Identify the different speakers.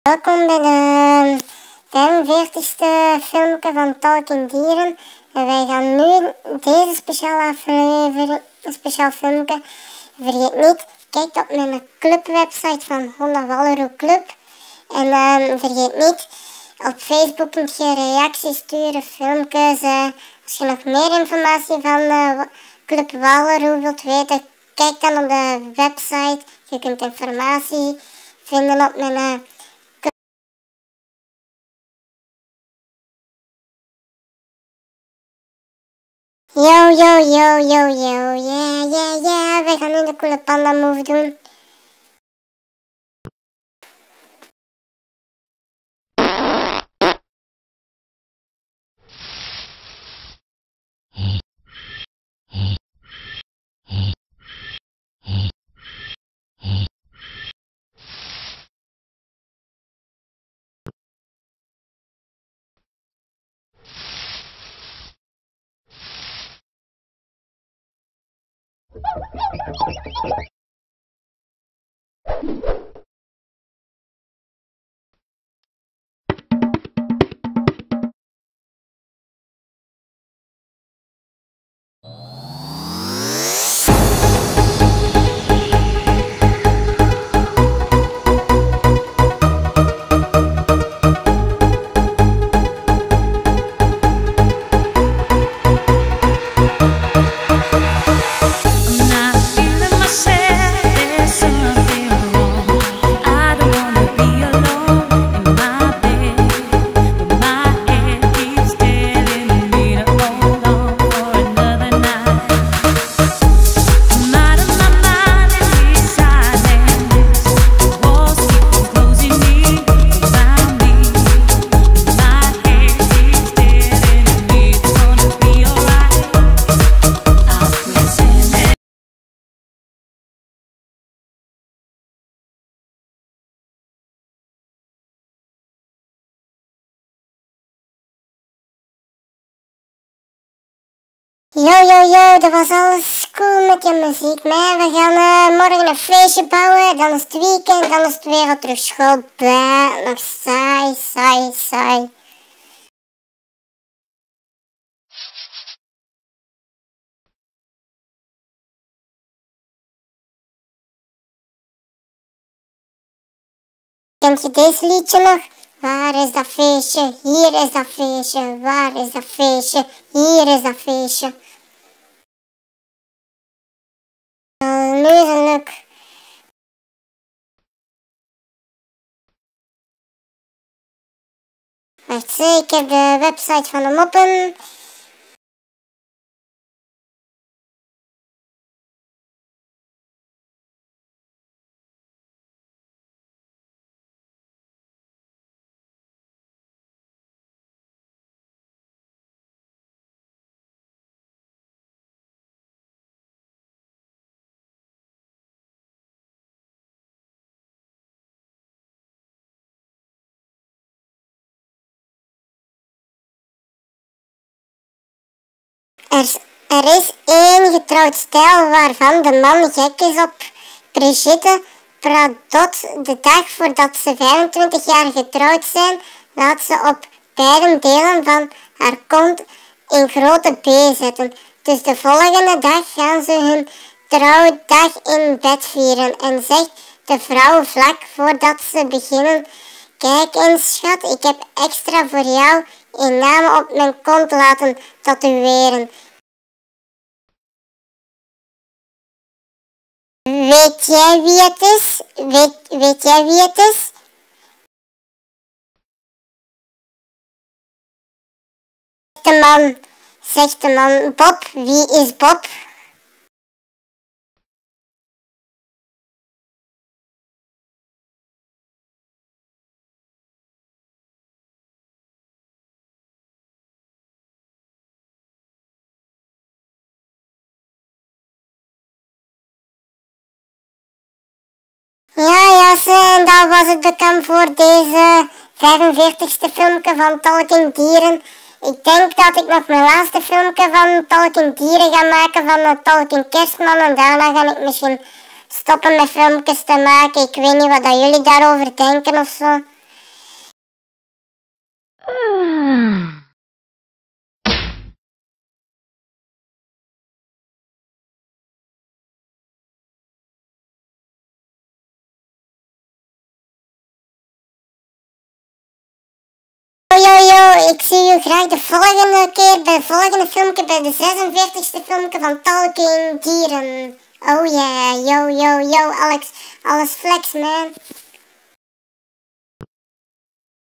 Speaker 1: Welkom bij de 45ste filmpje van Talking Dieren. En wij gaan nu deze speciale speciaal filmpje. Vergeet niet, kijk op mijn clubwebsite van Honda Walleroe Club. En vergeet niet, op Facebook kunt je reacties sturen, filmpjes. Als je nog meer informatie van Club Walleroe wilt weten, kijk dan op de website. Je kunt informatie vinden op mijn Yo, yeah, we gaan nu de coole panda move doen. Yo, dat was alles cool met je muziek, maar we gaan morgen een feestje bouwen, dan is het weekend, dan is het weer terug school, bleh, nog saai. Kent je deze liedje nog? Waar is dat feestje? Hier is dat feestje. Waar is dat feestje? Hier is dat feestje. Nu is het leuk. Wacht, ik heb de website van de moppen. Er is één getrouwd stel waarvan de man gek is op Brigitte Pradot. De dag voordat ze 25 jaar getrouwd zijn, laat ze op beide delen van haar kont een grote B zetten. Dus de volgende dag gaan ze hun trouwdag in bed vieren en zegt de vrouw vlak voordat ze beginnen: kijk eens schat, ik heb extra voor jou een naam op mijn kont laten tatoeëren. Weet jij wie het is? Weet jij wie het is? Zegt de man, Bob, wie is Bob? Ja, en dat was het bekend voor deze 45ste filmpje van Talking Dieren. Ik denk dat ik nog mijn laatste filmpje van Talking Dieren ga maken van de Talking Kerstman. En daarna ga ik misschien stoppen met filmpjes te maken. Ik weet niet wat dat jullie daarover denken of zo. Yo, ik zie u graag de volgende keer bij het volgende filmpje, bij de 46e filmpje van Talking Dieren. Oh yeah, yo, Alex, alles flex man.